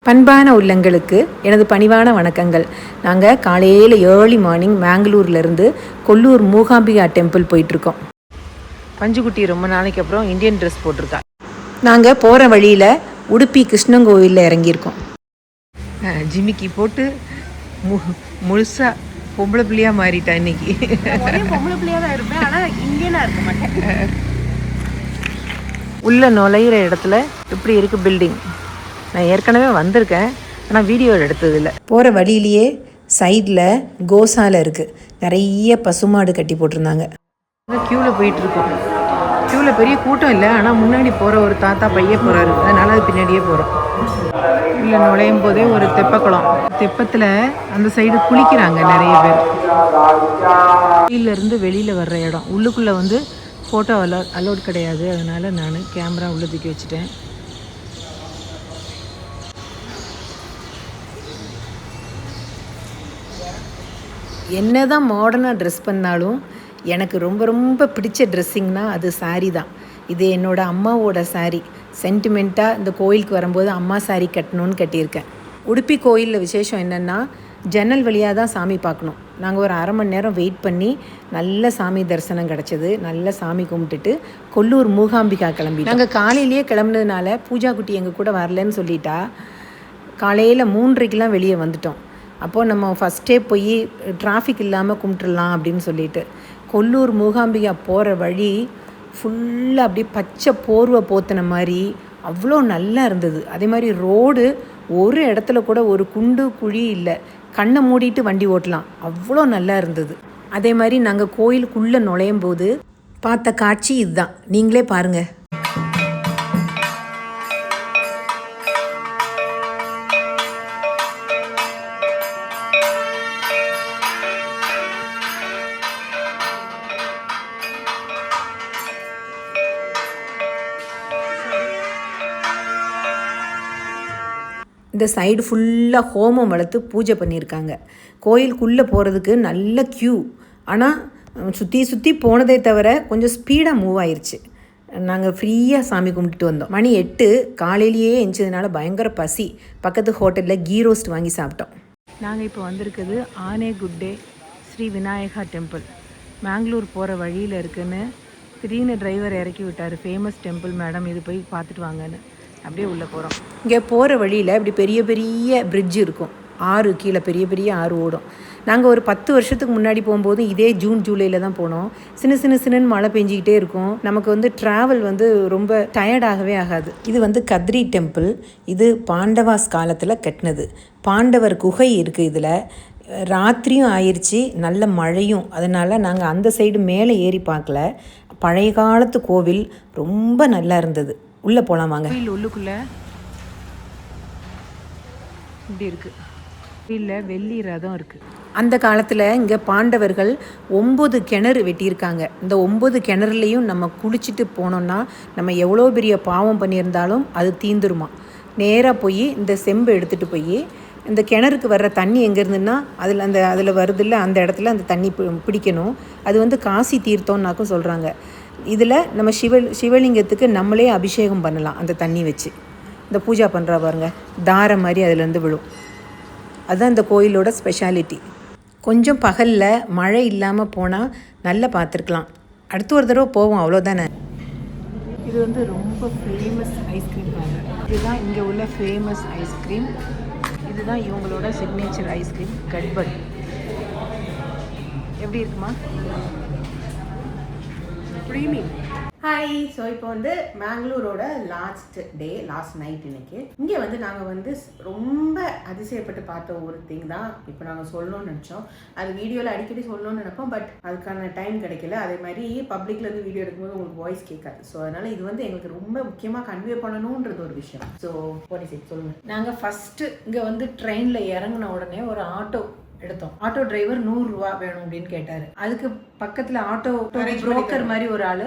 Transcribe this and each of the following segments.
பண்பான உள்ளங்களுக்கு எனது பணிவான வணக்கங்கள். நாங்கள் காலையில் ஏர்லி மார்னிங் மேங்களூர்லேருந்து கொல்லூர் மூகாம்பிகா டெம்பிள் போயிட்டுருக்கோம். பஞ்சுக்குட்டி ரொம்ப நாளைக்கு அப்புறம் இந்தியன் ட்ரெஸ் போட்டிருக்கா. நாங்கள் போகிற வழியில் உடுப்பி கிருஷ்ணங்கோவிலில் இறங்கியிருக்கோம். ஜிமிக்கி போட்டு முழுசாக பொம்பளை பிள்ளையாக மாறிட்டா இன்னைக்கு. பொம்பளை பிள்ளையாக தான் இருப்பேன், ஆனால் இந்தியனாக இருக்க மாட்டேன். உள்ள நுழையிற இடத்துல இப்படி இருக்குது பில்டிங். நான் ஏற்கனவே வந்திருக்கேன், ஆனால் வீடியோ எடுத்ததில்லை. போகிற வழியிலேயே சைடில் கோசாலை இருக்குது. நிறைய பசுமாடு கட்டி போட்டிருந்தாங்க. க்யூவில் போயிட்டுருக்கோம். க்யூவில் பெரிய கூட்டம் இல்லை, ஆனால் முன்னாடி போகிற ஒரு தாத்தா பைய போகிறாரு, அதனால் அது பின்னாடியே போகிறோம். இல்லை நுழையும் போதே ஒரு தெப்பக்குளம். தெப்பத்தில் அந்த சைடு குளிக்கிறாங்க நிறைய பேர். வெளியிலேருந்து வெளியில் வர்ற இடம். உள்ளுக்குள்ளே வந்து ஃபோட்டோ அலோட் கிடையாது, அதனால் நான் கேமரா உள்ளே தூக்கி வச்சுட்டேன். என்ன தான் மாடர்னாக ட்ரெஸ் பண்ணாலும் எனக்கு ரொம்ப ரொம்ப பிடிச்ச ட்ரெஸ்ஸிங்னால் அது சாரீ தான். இது என்னோடய அம்மாவோட சாரீ. சென்டிமெண்ட்டாக இந்த கோயிலுக்கு வரும்போது அம்மா சாரீ கட்டணும்னு கட்டியிருக்கேன். உடுப்பி கோயிலில் விசேஷம் என்னென்னா ஜன்னல் வழியாக தான் சாமி பார்க்கணும். நாங்கள் ஒரு அரை மணி நேரம் வெயிட் பண்ணி நல்ல சாமி தரிசனம் கிடச்சிது. நல்ல சாமி கும்பிட்டுட்டு கொல்லூர் மூகாம்பிகா கிளம்பி. நாங்கள் காலையிலேயே கிளம்புனதுனால பூஜா குட்டி எங்கள் கூட வரலன்னு சொல்லிட்டா. காலையில் 3:30க்கெலாம் வெளியே வந்துட்டோம். அப்போது நம்ம ஃபஸ்ட்டே போய் டிராஃபிக் இல்லாமல் கும்பிட்டுடலாம் அப்படின்னு சொல்லிட்டு. கொல்லூர் மூகாம்பிகா போகிற வழி ஃபுல்லாக அப்படியே பச்சை போர்வை போத்தின மாதிரி அவ்வளோ நல்லா இருந்தது. அதே மாதிரி ரோடு ஒரு இடத்துல கூட ஒரு குண்டு குழி இல்லை, கண்ணை மூடிட்டு வண்டி ஓட்டலாம், அவ்வளோ நல்லா இருந்தது. அதே மாதிரி நாங்கள் கோயிலுக்குள்ளே நுழையும் போது பார்த்த காட்சி இதுதான், நீங்களே பாருங்கள். இந்த சைடு ஃபுல்லாக ஹோமம் வளர்த்து பூஜை பண்ணியிருக்காங்க. கோயிலுக்குள்ளே போகிறதுக்கு நல்ல க்யூ. ஆனால் சுற்றி போனதே தவிர கொஞ்சம் ஸ்பீடாக மூவ் ஆயிடுச்சு. நாங்கள் ஃப்ரீயாக சாமி கும்பிட்டுட்டு வந்தோம். மணி 8 காலையிலேயே எஞ்சதுனால பயங்கர பசி. பக்கத்து ஹோட்டலில் கீ ரோஸ்ட் வாங்கி சாப்பிட்டோம். நாங்கள் இப்போ வந்திருக்குது ஆனேகுட்டே ஸ்ரீ விநாயகா டெம்பிள். மேங்களூர் போகிற வழியில் இருக்குன்னு திடீர்னு டிரைவர் இறக்கி விட்டார். ஃபேமஸ் டெம்பிள் மேடம், இது போய் பார்த்துட்டு வாங்கன்னு. அப்படியே உள்ளே போகிறோம். இங்கே போகிற வழியில் இப்படி பெரிய பெரிய பிரிட்ஜ் இருக்கும். ஆறு கீழே பெரிய பெரிய ஆறு ஓடும். நாங்கள் ஒரு 10 வருஷத்துக்கு முன்னாடி போகும்போது இதே ஜூன் ஜூலையில் தான் போனோம். சின்ன மழை பெஞ்சிக்கிட்டே இருக்கும். நமக்கு வந்து ட்ராவல் வந்து ரொம்ப டயர்டாகவே ஆகாது. இது வந்து கத்ரி டெம்பிள். இது பாண்டவாஸ் காலத்தில் கட்டினது. பாண்டவர் குகை இருக்குது இதில். ராத்திரியும் ஆயிடுச்சு, நல்ல மழையும். அதனால் நாங்கள் அந்த சைடு மேலே ஏறி பார்க்கல. பழைய காலத்து கோவில் ரொம்ப நல்லா இருந்தது. உள்ளே போகலாமாங்க. கோயில் உள்ளுக்குள்ளே இப்படி இருக்குது. கோயிலில் வெள்ளி ரதம் இருக்குது. அந்த காலத்தில் இங்கே பாண்டவர்கள் 9 கிணறு வெட்டியிருக்காங்க. இந்த 9 கிணறுலையும் நம்ம குளிச்சுட்டு போனோம்னா நம்ம எவ்வளோ பெரிய பாவம் பண்ணியிருந்தாலும் அது தீந்துருமா. நேராக போய் இந்த செம்பு எடுத்துகிட்டு போய் இந்த கிணறுக்கு வர்ற தண்ணி எங்கே இருந்துன்னா அதில் வருதில்ல, அந்த இடத்துல அந்த தண்ணி பிடிக்கணும். அது வந்து காசி தீர்த்தம்னாக்கும் சொல்கிறாங்க. இதில் நம்ம சிவலிங்கத்துக்கு நம்மளே அபிஷேகம் பண்ணலாம் அந்த தண்ணி வச்சு. இந்த பூஜா பண்ணுறா பாருங்க, தாரம் மாதிரி அதுலேருந்து விழும். அதுதான் இந்த கோயிலோட ஸ்பெஷாலிட்டி. கொஞ்சம் பகலில் மழை இல்லாமல் போனால் நல்லா பார்த்துருக்கலாம். அடுத்த ஒரு தடவை போவோம், அவ்வளோதானே. இது வந்து ரொம்ப ஃபேமஸ் ஐஸ்கிரீம் பாருங்க. இதுதான் இங்கே உள்ள ஃபேமஸ் ஐஸ்கிரீம். இதுதான் இவங்களோட சிக்னேச்சர் ஐஸ்கிரீம் கட்பட். எப்படி இருக்குமா? ஹாய். ஸோ இப்போ வந்து மேங்களூரோட லாஸ்ட் நைட் இன்னைக்கு. இங்கே வந்து நாங்கள் வந்து ரொம்ப அதிசயப்பட்டு பார்த்த ஒரு திங் தான் இப்போ நாங்கள் சொல்லணும்னு நினச்சோம். அது வீடியோவில் அடிக்கடி சொல்லணும்னு நினைப்போம், பட் அதுக்கான டைம் கிடைக்கல. அதே மாதிரி பப்ளிக்ல இருந்து வீடியோ எடுக்கும்போது உங்களுக்கு வாய்ஸ் கேட்காது. ஸோ அதனால இது வந்து எங்களுக்கு ரொம்ப முக்கியமாக கன்வே பண்ணணுன்றது ஒரு விஷயம். ஸோ சொல்லுங்கள். நாங்கள் ஃபஸ்ட்டு இங்கே வந்து ட்ரெயினில் இறங்கின உடனே ஒரு ஆட்டோ எடுத்தோம். ஆட்டோ டிரைவர் 100 ரூபா வேணும் அப்படின்னு கேட்டார். அதுக்கு பக்கத்தில் ஆட்டோ புரோக்கர் மாதிரி ஒரு ஆள்,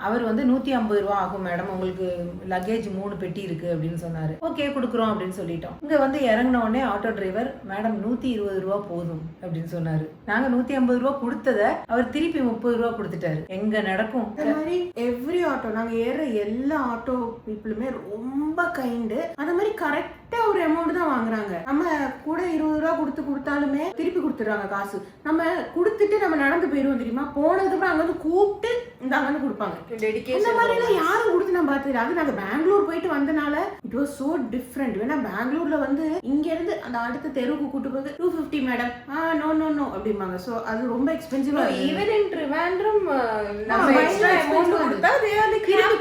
அவர் வந்து 150 ரூபா ஆகும் மேடம், உங்களுக்கு லக்கேஜ் 3 பெட்டி இருக்குது அப்படின்னு சொன்னார். ஓகே கொடுக்குறோம் அப்படின்னு சொல்லிட்டோம். இங்கே வந்து இறங்கின உடனே ஆட்டோ டிரைவர் மேடம் 120 ரூபா போதும் அப்படின்னு சொன்னார். நாங்கள் 150 ரூபா கொடுத்ததை அவர் திருப்பி 30 ரூபா கொடுத்துட்டாரு. எங்கே நடக்கும் இந்த மாதிரி எவ்ரி ஆட்டோ, நாங்கள் ஏற எல்லா ஆட்டோ பீப்புளுமே ரொம்ப கைண்டு. அந்த மாதிரி கரெக்டாக ஒரு அமௌண்ட் தான் வாங்குறாங்க. நம்ம கூட 20 ரூபா கொடுத்தாலுமே திருப்பி கொடுத்துடுறாங்க காசு. நம்ம கொடுத்துட்டு நம்ம நடந்து போயிடுவோம் தெரியுமா. போனதுக்கு அப்புறம் அங்க வந்து கூப்பிட்டு இந்த அங்க வந்து கொடுப்பாங்க. இந்த மாதிரி எல்லாம் யாரும் கொடுத்து நான் பார்த்தது. அது நாங்க பெங்களூர் போயிட்டு வந்தனால இட் வாஸ் சோ டிஃப்ரெண்ட். ஏன்னா பெங்களூர்ல வந்து இங்க இருந்து அந்த அடுத்த தெருவுக்கு கூட்டு போது 250 மேடம், நோ நோ நோ அப்படிம்பாங்க. சோ அது ரொம்ப எக்ஸ்பென்சிவா. ஈவன் இன் ட்ரிவாண்ட்ரம் நம்ம எக்ஸ்ட்ரா அமௌண்ட் கொடுத்தா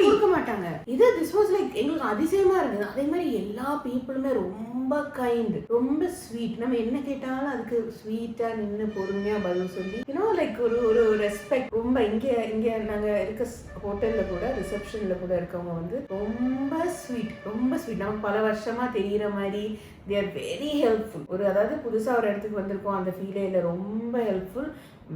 கொடுக்க மாட்டாங்க. இது திஸ் வாஸ் லைக் எங்களுக்கு அதிசயமா இருந்தது. அதே மாதிரி எல்லா பீப்புளுமே ரொம்ப கைண்ட், ரொம்ப ஸ்வீட். நம்ம என்ன கேட்டாலும் அதுக்கு ஸ்வீட்டா நின்று பொறுமையா பதில் சொல்லி லைக் ஒரு ரெஸ்பெக்ட். ரொம்ப இங்க நாங்க இருக்க ஹோட்டல்ல கூட ரிசப்ஷன்ல கூட இருக்கவங்க வந்து ரொம்ப ஸ்வீட், ரொம்ப ஸ்வீட். நமக்கு பல வருஷமா தெரியுற மாதிரி they are very helpful. அதாவது புதுசா ஒரு இடத்துக்கு வந்திருக்கோம் அந்த ஃபீலே இல்லை. ரொம்ப ஹெல்ப்ஃபுல்,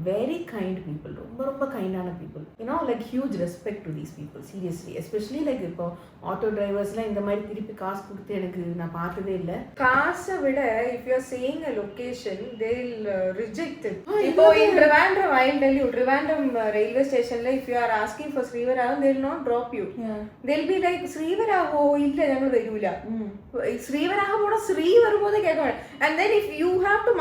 very kind people, ரொம்ப கைண்டான people. like huge respect to these people, seriously. Especially like இப்போ ஆட்டோ டிரைவர்ஸ்லாம் இந்த மாதிரி திருப்பி காசு கொடுத்து எனக்கு நான் பார்த்ததே இல்லை. காசை விட if you are saying a location they'll reject it. இப்போ in Trivandrum, I'll tell you, Trivandrum railway stationல if you are asking for Srivaragam they'll not drop you. They'll be like Srivaragam இல்ல ഞങ്ങൾ വരൂല. ശ്രീവരാഗമോட ശ്രീ വരുம்போது கேட்கணும். And then if you have to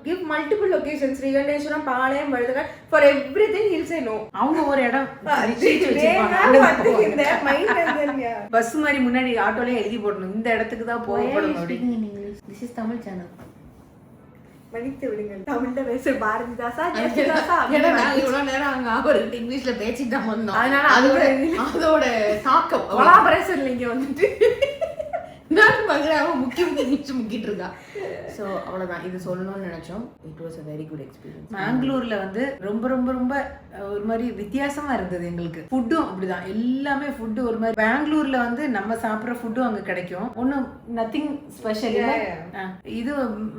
give multiple locations, Srikandeswaram, Palayam, வழுதகாட், for everything he'll say no. அவங்க ஒரு இடம் bus மாதிரி முன்னாடி ஆட்டோலயே எழுதி போடணும் இந்த இடத்துக்கு தான் போகணும் அப்படி. This is Tamil channel. மன்னித்து விடுங்கள். தமிழ்ல பேச பாரதிதாசா ஜெயசுதாசா இவ்வளவு நேரம் அங்க அவர்கிட்ட இங்கிலீஷ்ல பேசிட்டு தான் வந்தோம். அதனால அதோட தாக்கம் கொலாபரேஷன்ல இங்க வந்துட்டு நான் மகராவும் முக்கிட்டு இருக்கா. ஸோ அவ்வளோதான், இது சொல்லணும்னு நினைச்சோம். It was a very good experience. பெங்களூர்ல வந்து ரொம்ப ரொம்ப ரொம்ப ஒரு மாதிரி வித்தியாசமா இருந்தது எங்களுக்கு. ஃபுட்டும் அப்படிதான், எல்லாமே ஃபுட்டு ஒரு மாதிரி. பெங்களூர்ல வந்து நம்ம சாப்பிட்ற ஃபுட்டும் அங்க கிடைக்கும், ஒன்றும் நத்திங் ஸ்பெஷல் இல்லை. இது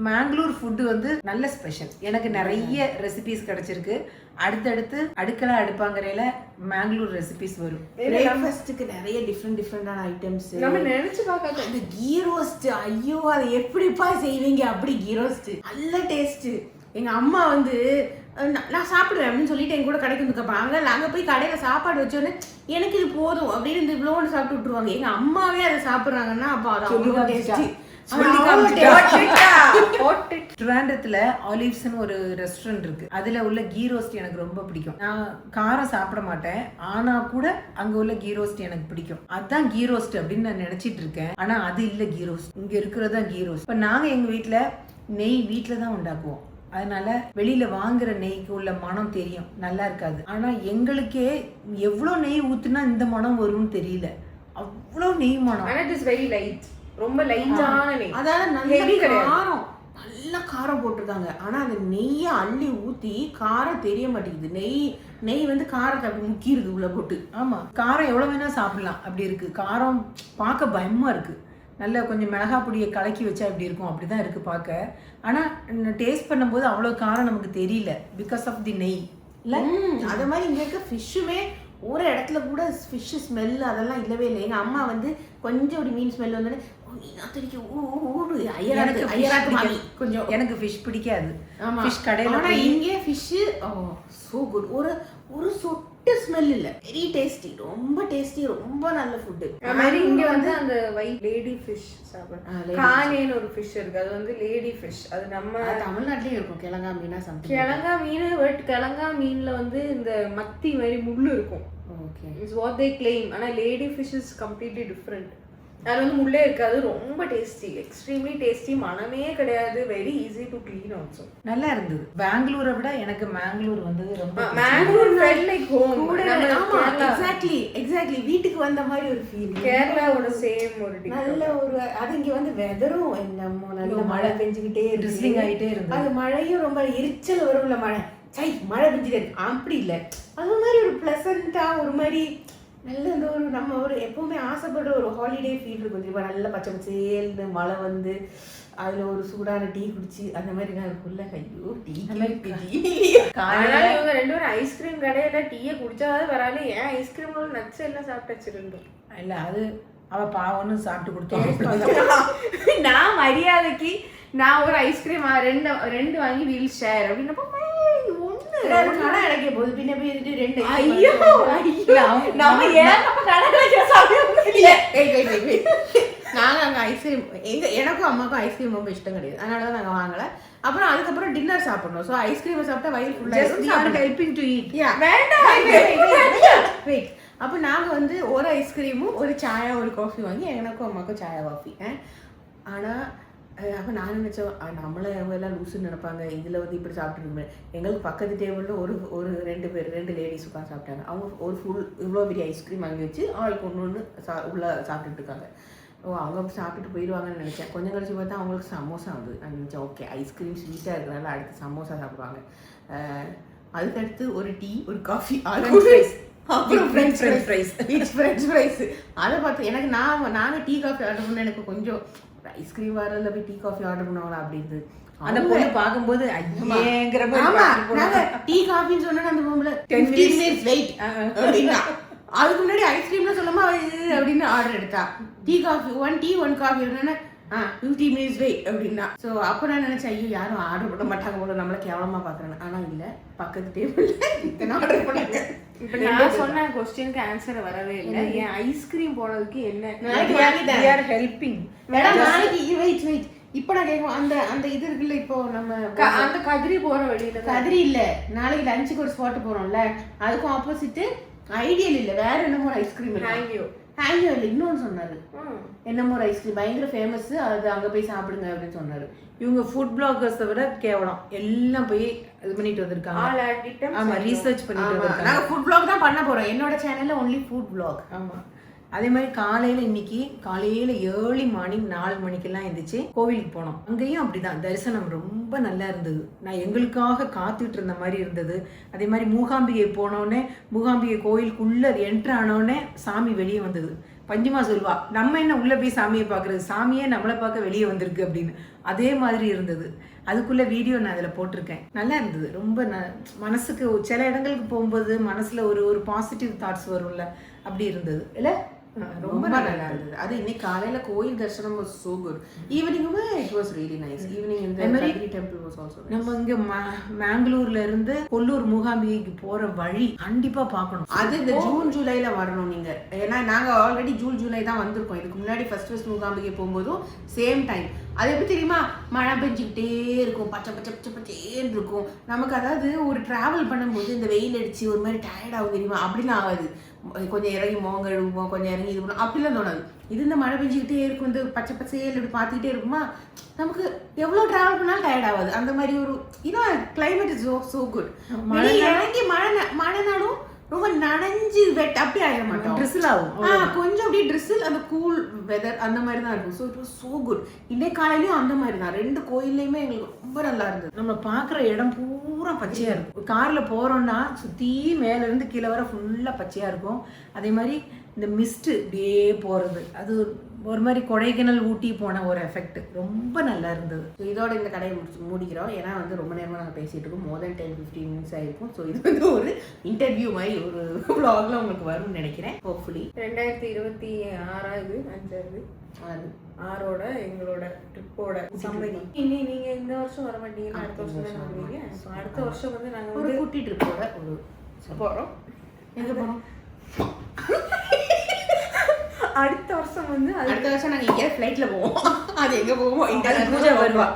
பெங்களூர் ஃபுட்டு வந்து நல்ல ஸ்பெஷல். எனக்கு நிறைய ரெசிபிஸ் கிடைச்சிருக்கு. அடுத்தடுத்து அடுக்கலா அடுப்பாங்கறையில பெங்களூர் ரெசிபிஸ் வரும். பிரேக்ஃபாஸ்ட்டுக்கு நிறைய டிஃப்ரெண்டான ஐட்டம்ஸ் நம்ம நினைச்சு பார்க்க. அந்த கீ ரோஸ்ட், ஐயோ அதை எப்படிப்பா செய்வீங்க? அப்படி கீ ரோஸ்ட் நல்ல டேஸ்ட். எங்க அம்மா வந்து நான் சாப்பிடுவேன் அப்படின்னு சொல்லிட்டு எங்க கூட கடைக்கு வந்து கேட்பாங்க. அங்கே போய் கடையில சாப்பாடு வச்சோன்னே எனக்கு இது போதும் அப்படின்னு இந்த இவ்வளோன்னு சாப்பிட்டு விட்டுருவாங்க. எங்க அம்மாவே அதை சாப்பிட்றாங்கன்னா அப்போ அது டேஸ்டி. ட்ரிவாண்ட்ரத்துல ஆலிவ்ஸ்னு ஒரு ரெஸ்டாரண்ட் இருக்கு. அதுல உள்ள கீ ரோஸ்ட் எனக்கு ரொம்ப பிடிக்கும். நான் காரம் சாப்பிட மாட்டேன், ஆனா கூட அங்க உள்ள கீ ரோஸ்ட் எனக்கு பிடிக்கும். அதான் கீ ரோஸ்ட் அப்படின்னு நான் நினைச்சிட்டு இருக்கேன். ஆனா அது இல்ல கீ ரோஸ்ட், இங்க இருக்கிறதா கீ ரோஸ்ட். இப்ப நாங்க எங்க வீட்டுல நெய் வீட்டுல தான் உண்டாக்குவோம். அதனால வெளியில வாங்குற நெய்க்கு உள்ள மனம் தெரியும், நல்லா இருக்காது. ஆனா எங்களுக்கே எவ்வளவு நெய் ஊத்துனா இந்த மனம் வரும்னு தெரியல, அவ்வளவு நெய் மனம். ஆனா இட் இஸ் வெரி லைட், ரொம்ப லைட்டான நெய். அதாவது நல்ல காரம், நல்ல காரம் போட்டிருக்காங்க. ஆனா அந்த நெய்யை அள்ளி ஊத்தி காரம் தெரிய மாட்டேங்குது. நெய் வந்து காரத்தை அப்படி முக்கிடுது உள்ள போட்டு. ஆமா, காரம் எவ்வளவு வேணா சாப்பிடலாம் அப்படி இருக்கு. காரம் பார்க்க பயமா இருக்கு. நல்ல கொஞ்சம் மிளகா பொடியை கலக்கி வச்சா எப்படி இருக்கும் அப்படிதான் இருக்கு பார்க்க. ஆனா டேஸ்ட் பண்ணும்போது அவ்வளவு காரம் நமக்கு தெரியல, பிகாஸ் ஆஃப் தி நெய். அது மாதிரி இங்க இருக்க ஃபிஷ்ஷுமே ஒரு இடத்துல கூட ஃபிஷ் ஸ்மெல் அதெல்லாம் இல்லவே இல்லை. எங்க அம்மா வந்து கொஞ்சம் ஒரு மீன் ஸ்மெல் வந்தோடனே கொஞ்சம் எனக்கு ஃபிஷ் பிடிக்காது. ஃபிஷ் கடையில இங்கே ஃபிஷ் சோ குட். ஒரு சொட்டு ஸ்மெல் இல்ல, வெரி டேஸ்டி, ரொம்ப டேஸ்டி, ரொம்ப நல்ல ஃபுட். மாதிரி இங்க வந்து அந்த ஒயிட் லேடி ஃபிஷ் சாப்பிடுறேன். கானேன்னு ஒரு ஃபிஷ் இருக்கு, அது வந்து லேடி ஃபிஷ். அது நம்ம தமிழ்நாட்டிலயும் இருக்கும், கிழங்கா மீனா சம்திங். கிழங்கா மீன், பட் கிழங்கா மீன்ல வந்து இந்த மத்தி மாதிரி முள்ளு இருக்கும். Okay, it's what they claim. ஆனா lady fish is completely different. அது வந்து முள்ளே இருக்காது, ரொம்ப டேஸ்டி, எக்ஸ்ட்ரீம்லி டேஸ்டி, மனமே கிடையாது, very easy to clean also. நல்லா இருந்தது. பெங்களூரை விட எனக்கு பெங்களூர் வந்தது ரொம்ப. Bangalore felt like home. Exactly வீட்டுக்கு வந்த மாதிரி ஒரு ஃபீல். கேரளாவோட சேம் ஒரு நல்ல ஒரு. அது இங்க வந்து வெதரும் என்னமோ நல்ல மழை பெஞ்சுக்கிட்டே ட்ரிஸ்லிங் ஆகிட்டே இருந்தது. அது மழையும் ரொம்ப எரிச்சல் வரும்ல, மழை பெஞ்சுட்டே இருக்கு அப்படி இல்லை. அது மாதிரி ஒரு பிளசண்டா ஒரு மாதிரி நல்ல இந்த ஒரு நம்ம ஒரு எப்பவுமே ஆசைப்படுற ஒரு ஹாலிடே ஃபீல் இருக்கும் தெரியுமா. நல்ல பச்சை பச்சேல்னு மழை வந்து அதுல ஒரு சூடான டீ குடிச்சு அந்த மாதிரி நான் இருக்குல்ல. ஐயோ டீ இவங்க ரெண்டு பேரும் ஐஸ்கிரீம் கடையில டீயை குடிச்சாவது வராது. ஏன் ஐஸ்கிரீம் நட்ஸ் எல்லாம் சாப்பிட்டு வச்சிருந்தோம். இல்ல அது அவ பாவன்னு சாப்பிட்டு கொடுத்தோம். நான் மரியாதைக்கு நான் ஒரு ஐஸ்கிரீம் ரெண்டு வாங்கி வீல் ஷேர் அப்படின்னப்போ கிடைக்க போகுது. பின்ன போய் ரெண்டு நம்ம ஏன் கடை நாங்கள் அங்கே ஐஸ்கிரீம் எனக்கும் அம்மாவுக்கும் ஐஸ்கிரீம் ரொம்ப இஷ்டம் கிடையாது, அதனால தான் நாங்கள் வாங்கலை. அப்புறம் அதுக்கப்புறம் டின்னர் சாப்பிடணும். ஸோ ஐஸ்கிரீமை சாப்பிட்டா வயிறு ஃபுல்லாக ஹெல்பிங் டு ஈட். வெயிட். அப்போ நாங்கள் வந்து ஒரு ஐஸ்கிரீமும் ஒரு சாயா ஒரு காஃபி வாங்கி எனக்கும் அம்மாவுக்கும் சாயா காஃபி. ஆனால் அப்போ நான் நினச்சோம் நம்மளை அவங்க எல்லாம் லூசுன்னு நினைப்பாங்க, இதில் வந்து இப்படி சாப்பிட்டுருக்கோம். எங்களுக்கு பக்கத்து டேபிளில் ஒரு ரெண்டு லேடிஸ் உட்காந்து சாப்பிட்டாங்க. அவங்க ஒரு ஃபுல் இவ்வளோ பெரிய ஐஸ்கிரீம் வாங்கி வச்சு அவளுக்கு ஒன்று உள்ளே சாப்பிட்டுட்டு இருக்காங்க. அவங்க சாப்பிட்டுட்டு போயிடுவாங்கன்னு நினச்சேன். கொஞ்சம் கழிச்சு பார்த்தா அவங்களுக்கு சமோசா வந்து நான் நினச்சேன் ஓகே ஐஸ்கிரீம் ஸ்வீட்டாக இருக்கிறனால அடுத்து சமோசா சாப்பிடுவாங்க. அதுக்கடுத்து ஒரு டீ ஒரு காஃபி ஃப்ரெஞ்ச் ஃப்ரைஸ் அதை பார்த்து எனக்கு நாங்கள் டீ காஃபி ஆர்டர் பண்ண எனக்கு கொஞ்சம் ஐஸ்கிரீம் வரல போய் டீ காஃபி ஆர்டர் பண்ணுவாங்களா அப்படின்னு அந்த பொண்ணு பார்க்கும்போது ஐயேங்கிற டீ காஃபின்னு சொன்னா அந்த பொம்பளை 10 minutes வெயிட் அப்படின்னா அதுக்கு முன்னாடி ஐஸ்கிரீம்லாம் சொல்லாம அப்படின்னு ஆர்டர் எடுத்தா. டீ காஃபி 1 டீ 1 காஃபி என்னன்னா 50 minutes வெயிட் அப்படின்னா. ஸோ அப்போ நான் நினைச்சேன் ஐயோ யாரும் ஆர்டர் பண்ண மாட்டாங்க போல, நம்மள கேவலமா பாக்குறேன். ஆனா இல்ல பக்கத்து டேபிள்ல இத்தனை ஆர்டர் பண்ணாங்க. இப்போ நான் சொன்ன क्वेश्चनக்கு ஆன்சர் வரவே இல்லை. ஏன் ஐஸ்கிரீம் போடுறதுக்கு என்ன ஹெல்பிங் நாளைக்கு வெயிட் இப்போ நான் கேட்கும் அந்த இது இருக்குல்ல, இப்போ நம்ம அந்த கதிரி போற வழியில கதிரி இல்ல நாளைக்கு லஞ்சுக்கு ஒரு ஸ்பாட் போறோம்ல, அதுக்கும் ஆப்போசிட் ஐடியல் இல்ல வேற என்னமோ ஒரு ஐஸ்கிரீம் ஹேங்கியோ இல்லை இன்னொன்னு சொன்னாரு. என்னமோ ஒரு ஐஸ்கிரீம் பயங்கர ஃபேமஸ், அது அங்க போய் சாப்பிடுங்க அப்படின்னு சொன்னாரு. இவங்க ஃபுட் பிளாகர்ஸை விட கேவலம் எல்லாம் போய் இது பண்ணிட்டு வந்திருக்காங்க. ஆமா ரீசர்ச் பண்ணிட்டு வந்திருக்காங்க. நாங்க ஃபுட் பிளாக் தான் பண்ண போறோம் என்னோட சேனல்ல, ஒன்லி ஃபுட் பிளாக். ஆமா அதே மாதிரி காலையில் ஏர்லி மார்னிங் 4 மணிக்கெல்லாம் எழுந்திரிச்சு கோவிலுக்கு போனோம். அங்கேயும் அப்படிதான் தரிசனம் ரொம்ப நல்லா இருந்தது. நான் எங்களுக்காக காத்துட்டு இருந்த மாதிரி இருந்தது. அதே மாதிரி மூகாம்பிகை போனோடனே மூகாம்பிகை கோயிலுக்குள்ள என்ட்ரு ஆனோடனே சாமி வெளியே வந்தது. பஞ்சமா சொல்வா நம்ம என்ன உள்ள போய் சாமியை பார்க்கறது, சாமியே நம்மளை பார்க்க வெளியே வந்திருக்கு அப்படின்னு. அதே மாதிரி இருந்தது. அதுக்குள்ள வீடியோ நான் அதில் போட்டிருக்கேன். நல்லா இருந்தது. ரொம்ப மனசுக்கு சில இடங்களுக்கு போகும்போது மனசுல ஒரு பாசிட்டிவ் தாட்ஸ் வரும்ல, அப்படி இருந்தது இல்லை. ரொம்ப நல்லா இருந்தது. அது இன்னைக்கு காலையில கோயில் தரிசனம் was so good. ஈவினிங்குமே it was really nice. Evening இந்த Kadri temple was also nice. நம்ம இங்க மேங்களூர்ல இருந்து கொல்லூர் மூகாம்பிகைக்கு போற வழி கண்டிப்பா பார்க்கணும். அது இந்த ஜூன் ஜூலைல வரணும் நீங்க. ஏன்னா நாங்க ஆல்ரெடி ஜூலை தான் வந்திருக்கோம். இதுக்கு முன்னாடி ஃபர்ஸ்ட் மூகாம்பிகை போகும்போதும் சேம் டைம். அது எப்படி தெரியுமா, மழை பெஞ்சுக்கிட்டே இருக்கும், பச்சை பச்சேன்னு இருக்கும் நமக்கு. அதாவது ஒரு டிராவல் பண்ணும்போது இந்த வெயில் அடிச்சு ஒரு மாதிரி டயர்ட் ஆகும் தெரியுமா, அப்படின்னு ஆகாது. கொஞ்சம் இறங்கி கழுவுவோம், கொஞ்சம் இறங்கி இது பண்ணும், அப்படிலாம் தோணாது. இது இந்த மழை பெஞ்சிக்கிட்டே இருக்கும், இந்த பச்சையில் இப்படி பார்த்துக்கிட்டே இருக்குமா, நமக்கு எவ்வளோ ட்ராவல் பண்ணாலும் டயர்ட் ஆகாது. அந்த மாதிரி ஒரு கிளைமேட் இஸ் so good. மழை இறங்கி மழைனாலும் ரொம்ப நனைஞ்சு வெட் அப்படி ஆகிட மாட்டோம், ட்ரிசில் ஆகும். கொஞ்சம் அப்படியே ட்ரிசில், அந்த கூல் வெதர் அந்த மாதிரி தான் இருக்கும். So it was so good. இன்னைக்கு காலையிலையும் அந்த மாதிரி தான். 2 கோயில்லையுமே எங்களுக்கு ரொம்ப நல்லா இருந்தது. நம்ம பார்க்குற இடம் பூரா பச்சையாக இருக்கும். காரில் போகிறோன்னா சுற்றி மேலேருந்து கீழே வர ஃபுல்லாக பச்சையாக இருக்கும். அதே மாதிரி இந்த மிஸ்ட்டு இப்படியே போகிறது, அது ஒரு மாதிரி கொடைக்கானல் ஊட்டி போன ஒரு எஃபெக்ட் ரொம்ப நல்லா இருந்தது. ஸோ இதோட இந்த கடையை மூடிக்கிறோம். ஏன்னா வந்து ரொம்ப நேரமாக நாங்கள் பேசிகிட்டு இருக்கோம். மோர் தென் 10-15 minutes ஆகிருக்கும். ஸோ இது வந்து ஒரு இன்டர்வியூ மாதிரி ஒரு vlogல உங்களுக்கு வரும்னு நினைக்கிறேன். ஹோப்ஃபுல்லி 2026 6ஓட எங்களோட ட்ரிப்போட சம்மரி. இனி நீங்க இந்த வருஷம் வர மாட்டீங்க, அடுத்த வருஷம் தான் வருவீங்க. அடுத்த வருஷம் வந்து நாங்கள் ஒரு குட்டி ட்ரிப்போட ஒரு போகிறோம். எங்கே போகிறோம்? அடுத்த வருஷம் நாங்கள் இங்கே ஃப்ளைட்ல போவோம். அது எங்கே போவோம்? பூஜா வருவா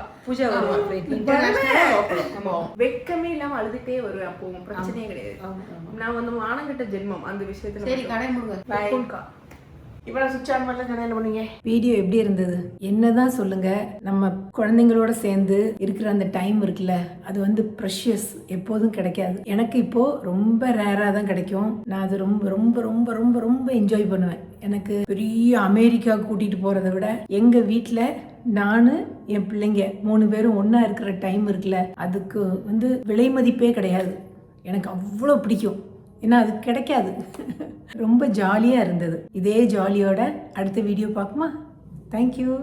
வெக்கமே இல்லாம அழுதுட்டே வருவேன். அப்போ பிரச்சனையே கிடையாது. நான் வந்து மானங்கிட்ட ஜென்மம் அந்த விஷயத்துல. சரி கடை முடுங்க. இவ்வளோ சுவிட்ச் ஆன் பண்ணல என்ன பண்ணுவீங்க? வீடியோ எப்படி இருந்தது என்னதான் சொல்லுங்க. நம்ம குழந்தைங்களோட சேர்ந்து இருக்கிற அந்த டைம் இருக்குல்ல, அது வந்து ப்ரெஷியஸ், எப்போதும் கிடைக்காது. எனக்கு இப்போ ரொம்ப ரேராக தான் கிடைக்கும். நான் அது ரொம்ப ரொம்ப ரொம்ப ரொம்ப ரொம்ப என்ஜாய் பண்ணுவேன். எனக்கு பெரிய அமெரிக்கா கூட்டிட்டு போறதை விட எங்க வீட்டில் நான் என் பிள்ளைங்க 3 பேரும் ஒன்றா இருக்கிற டைம் இருக்குல்ல, அதுக்கு வந்து விலை மதிப்பே கிடையாது. எனக்கு அவ்வளோ பிடிக்கும். ஏன்னா அது கிடைக்காது. ரொம்ப ஜாலியாக இருந்தது. இதே ஜாலியோட அடுத்த வீடியோ பார்க்குமா? தேங்க்யூ.